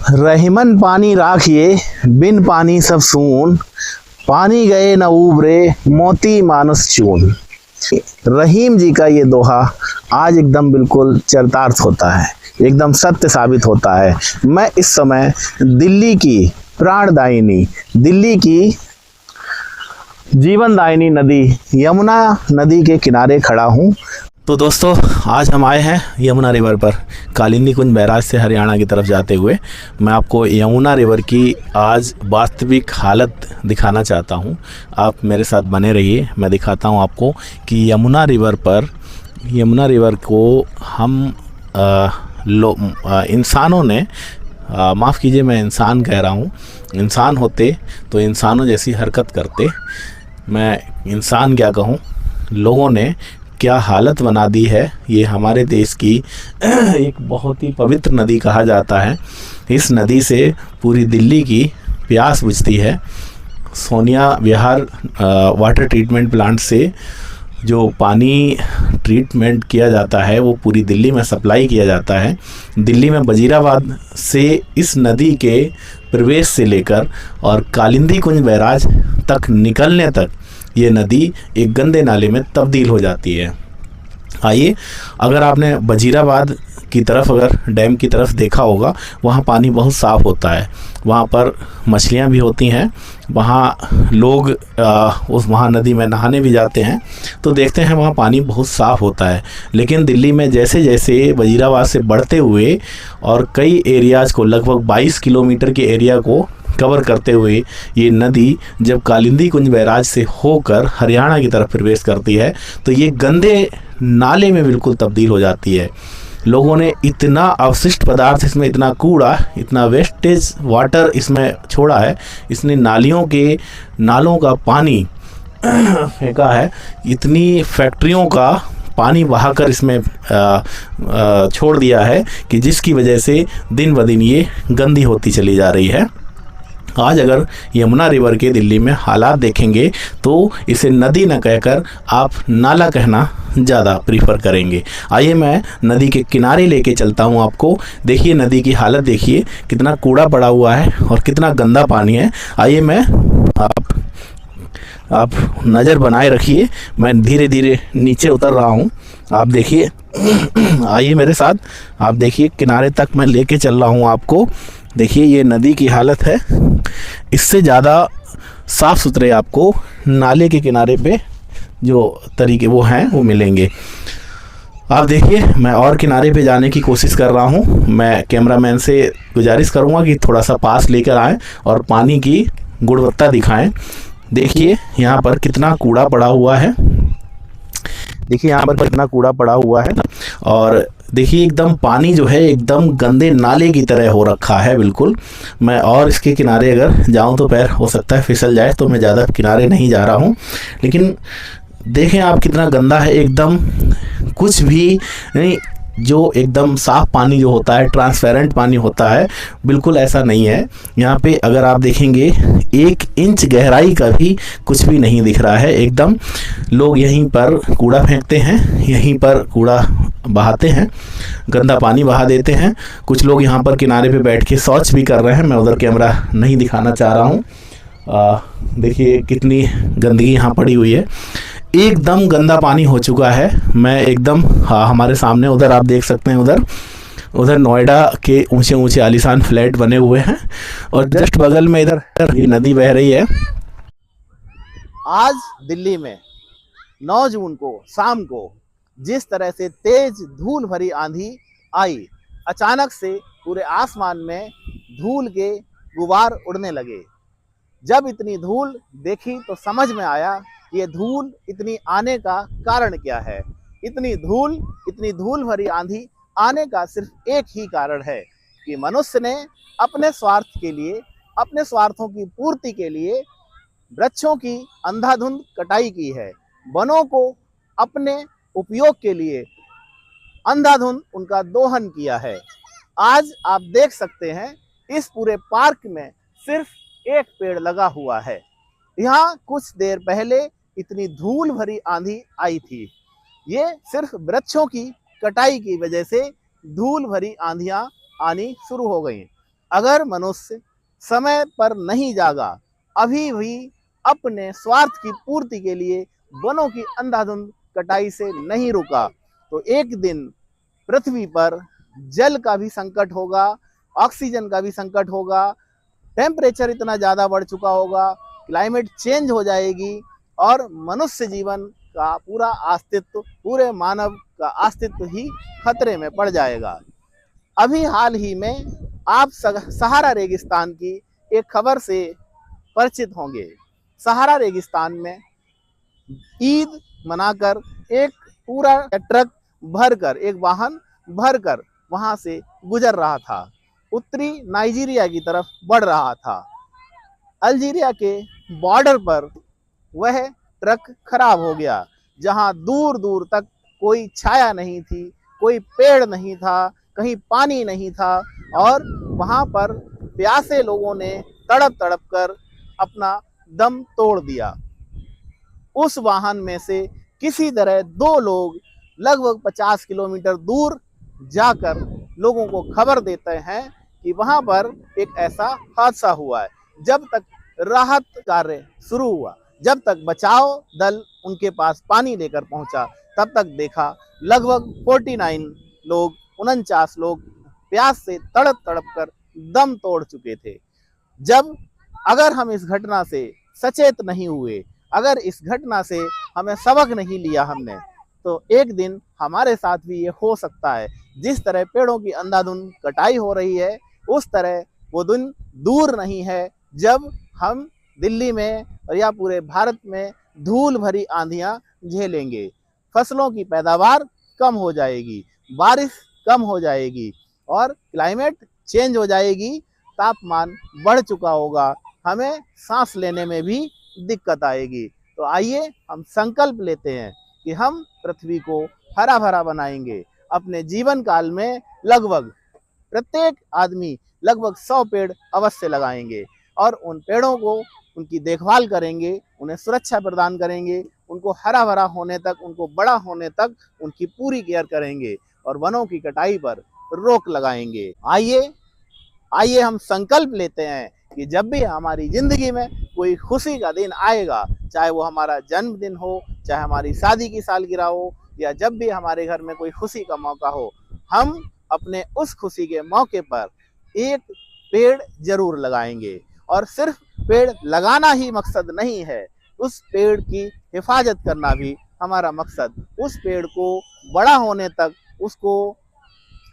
रहीमन पानी राखिए, बिन पानी सब सून, पानी गए न उबरे, मोती मानस चून। रहीम जी का ये दोहा आज एकदम बिल्कुल चरितार्थ होता है, एकदम सत्य साबित होता है। मैं इस समय दिल्ली की प्राणदायिनी, दिल्ली की जीवनदायिनी नदी यमुना नदी के किनारे खड़ा हूँ। तो दोस्तों, आज हम आए हैं यमुना रिवर पर, कालिंदी कुंज बैराज से हरियाणा की तरफ जाते हुए। मैं आपको यमुना रिवर की आज वास्तविक हालत दिखाना चाहता हूं। आप मेरे साथ बने रहिए, मैं दिखाता हूं आपको कि यमुना रिवर को हम इंसानों ने, माफ़ कीजिए मैं इंसान कह रहा हूं, इंसान होते तो इंसानों जैसी हरकत करते। मैं इंसान क्या कहूं, लोगों ने क्या हालत बना दी है। ये हमारे देश की एक बहुत ही पवित्र नदी कहा जाता है। इस नदी से पूरी दिल्ली की प्यास बुझती है। सोनिया विहार वाटर ट्रीटमेंट प्लांट से जो पानी ट्रीटमेंट किया जाता है वो पूरी दिल्ली में सप्लाई किया जाता है। दिल्ली में वजीराबाद से इस नदी के प्रवेश से लेकर और कालिंदी कुंज बैराज तक निकलने तक ये नदी एक गंदे नाले में तब्दील हो जाती है। आइए, अगर आपने वजीराबाद की तरफ, अगर डैम की तरफ देखा होगा, वहाँ पानी बहुत साफ़ होता है। वहाँ पर मछलियाँ भी होती हैं। वहाँ लोग उस वहाँ नदी में नहाने भी जाते हैं, तो देखते हैं वहाँ पानी बहुत साफ़ होता है। लेकिन दिल्ली में जैसे जैसे वजीराबाद से बढ़ते हुए और कई एरियाज़ को, लगभग 22 किलोमीटर के एरिया को कवर करते हुए ये नदी जब कालिंदी कुंज बैराज से होकर हरियाणा की तरफ प्रवेश करती है तो ये गंदे नाले में बिल्कुल तब्दील हो जाती है। लोगों ने इतना अवशिष्ट पदार्थ इसमें, इतना कूड़ा, इतना वेस्टेज वाटर इसमें छोड़ा है। इसने नालों का पानी फेंका है, इतनी फैक्ट्रियों का पानी बहाकर इसमें छोड़ दिया है कि जिसकी वजह से दिन ब दिन ये गंदी होती चली जा रही है। आज अगर यमुना रिवर के दिल्ली में हालात देखेंगे तो इसे नदी न कहकर आप नाला कहना ज़्यादा प्रीफर करेंगे। आइए, मैं नदी के किनारे लेके चलता हूँ आपको। देखिए नदी की हालत, देखिए कितना कूड़ा पड़ा हुआ है और कितना गंदा पानी है। आइए, आप नज़र बनाए रखिए, मैं धीरे धीरे नीचे उतर रहा हूँ। आप देखिए आइए मेरे साथ, आप देखिए किनारे तक मैं लेके चल रहा हूँ आपको। देखिए ये नदी की हालत है। इससे ज़्यादा साफ़ सुथरे आपको नाले के किनारे पे जो तरीके वो हैं वो मिलेंगे। आप देखिए, मैं और किनारे पे जाने की कोशिश कर रहा हूँ। मैं कैमरामैन से गुजारिश करूँगा कि थोड़ा सा पास लेकर आएँ और पानी की गुणवत्ता दिखाएं। देखिए यहाँ पर कितना कूड़ा पड़ा हुआ है, देखिए यहाँ पर कितना कूड़ा पड़ा हुआ है। और देखिए एकदम पानी जो है एकदम गंदे नाले की तरह हो रखा है बिल्कुल। मैं और इसके किनारे अगर जाऊं तो पैर हो सकता है फिसल जाए, तो मैं ज़्यादा किनारे नहीं जा रहा हूं। लेकिन देखें आप कितना गंदा है, एकदम कुछ भी नहीं। जो एकदम साफ़ पानी जो होता है, ट्रांसपेरेंट पानी होता है, बिल्कुल ऐसा नहीं है। यहाँ पे अगर आप देखेंगे 1 इंच गहराई का भी कुछ भी नहीं दिख रहा है। एकदम लोग यहीं पर कूड़ा फेंकते हैं, यहीं पर कूड़ा बहाते हैं, गंदा पानी बहा देते हैं। कुछ लोग यहाँ पर किनारे पे बैठ के शौच भी कर रहे हैं। मैं उधर कैमरा नहीं दिखाना चाह रहा हूँ। देखिए कितनी गंदगी यहाँ पड़ी हुई है, एकदम गंदा पानी हो चुका है। मैं एकदम, हमारे सामने उधर आप देख सकते हैं, उधर नोएडा के ऊंचे ऊंचे आलीशान फ्लैट बने हुए हैं और जस्ट बगल में इधर ये नदी बह रही है। आज दिल्ली में 9 जून को शाम को जिस तरह से तेज धूल भरी आंधी आई, अचानक से पूरे आसमान में धूल के गुबार उड़ने लगे। जब इतनी धूल देखी तो समझ में आया ये धूल इतनी आने का कारण क्या है। इतनी धूल भरी आंधी आने का सिर्फ एक ही कारण है कि मनुष्य ने अपने स्वार्थ के लिए, अपने स्वार्थों की पूर्ति के लिए वृक्षों की अंधाधुंध कटाई की है। वनों को अपने उपयोग के लिए अंधाधुंध उनका दोहन किया है। आज आप देख सकते हैं इस पूरे पार्क में सिर्फ एक पेड़ लगा हुआ है। यहाँ कुछ देर पहले इतनी धूल भरी आंधी आई थी। ये सिर्फ वृक्षों की कटाई की वजह से धूल भरी आंधियां आनी शुरू हो गई। अगर मनुष्य समय पर नहीं जागा, अभी भी अपने स्वार्थ की पूर्ति के लिए वनों की अंधाधुंध कटाई से नहीं रुका, तो एक दिन पृथ्वी पर जल का भी संकट होगा, ऑक्सीजन का भी संकट होगा, टेम्परेचर इतना ज़्यादा बढ़ चुका होगा, क्लाइमेट चेंज हो जाएगी और मनुष्य जीवन का पूरा अस्तित्व, पूरे मानव का अस्तित्व ही खतरे में पड़ जाएगा। अभी हाल ही में आप सहारा रेगिस्तान की एक खबर से परिचित होंगे। सहारा रेगिस्तान में ईद मनाकर एक पूरा ट्रक भरकर, एक वाहन भरकर वहां से गुजर रहा था, उत्तरी नाइजीरिया की तरफ बढ़ रहा था। अल्जीरिया के बॉर्डर पर वह ट्रक खराब हो गया, जहां दूर दूर तक कोई छाया नहीं थी, कोई पेड़ नहीं था, कहीं पानी नहीं था और वहां पर प्यासे लोगों ने तड़प तड़प कर अपना दम तोड़ दिया। उस वाहन में से किसी तरह दो लोग लगभग 50 किलोमीटर दूर जाकर लोगों को खबर देते हैं कि वहां पर एक ऐसा हादसा हुआ है। जब तक राहत कार्य शुरू हुआ, जब तक बचाव दल उनके पास पानी लेकर पहुंचा, तब तक देखा लगभग 49 लोग प्यास से तड़प तड़प कर दम तोड़ चुके थे। जब अगर हम इस घटना से सचेत नहीं हुए, अगर इस घटना से हमें सबक नहीं लिया हमने, तो एक दिन हमारे साथ भी ये हो सकता है। जिस तरह पेड़ों की अंधाधुंध कटाई हो रही है, उस तरह वो दिन दूर नहीं है जब हम दिल्ली में या पूरे भारत में धूल भरी आंधियां झेलेंगे, फसलों की पैदावार कम हो जाएगी, बारिश कम हो जाएगी और क्लाइमेट चेंज हो जाएगी, तापमान बढ़ चुका होगा, हमें सांस लेने में भी दिक्कत आएगी। तो आइए हम संकल्प लेते हैं कि हम पृथ्वी को हरा भरा बनाएंगे। अपने जीवन काल में लगभग प्रत्येक आदमी लगभग 100 पेड़ अवश्य लगाएंगे और उन पेड़ों को उनकी देखभाल करेंगे, उन्हें सुरक्षा प्रदान करेंगे, उनको हरा भरा होने तक, उनको बड़ा होने तक उनकी पूरी केयर करेंगे और वनों की कटाई पर रोक लगाएंगे। आइए हम संकल्प लेते हैं कि जब भी हमारी जिंदगी में कोई खुशी का दिन आएगा, चाहे वो हमारा जन्मदिन हो, चाहे हमारी शादी की सालगिरह हो, या जब भी हमारे घर में कोई खुशी का मौका हो, हम अपने उस खुशी के मौके पर एक पेड़ जरूर लगाएंगे। और सिर्फ पेड़ लगाना ही मकसद नहीं है, उस पेड़ की हिफाजत करना भी हमारा मकसद, उस पेड़ को बड़ा होने तक उसको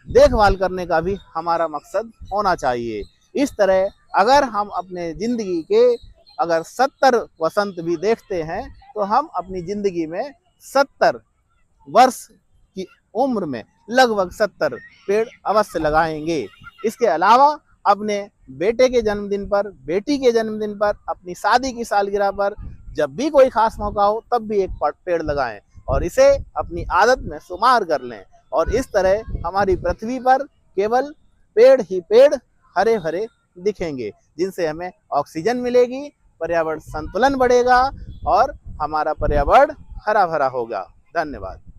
देखभाल करने का भी हमारा मकसद होना चाहिए। इस तरह अगर हम अपने जिंदगी के अगर 70 वसंत भी देखते हैं, तो हम अपनी जिंदगी में 70 वर्ष की उम्र में लगभग 70 पेड़ अवश्य लगाएंगे। इसके अलावा अपने बेटे के जन्मदिन पर, बेटी के जन्मदिन पर, अपनी शादी की सालगिरह पर, जब भी कोई खास मौका हो तब भी एक पेड़ लगाएं और इसे अपनी आदत में शुमार कर लें। और इस तरह हमारी पृथ्वी पर केवल पेड़ ही पेड़ हरे भरे दिखेंगे, जिनसे हमें ऑक्सीजन मिलेगी, पर्यावरण संतुलन बढ़ेगा और हमारा पर्यावरण हरा भरा होगा। धन्यवाद।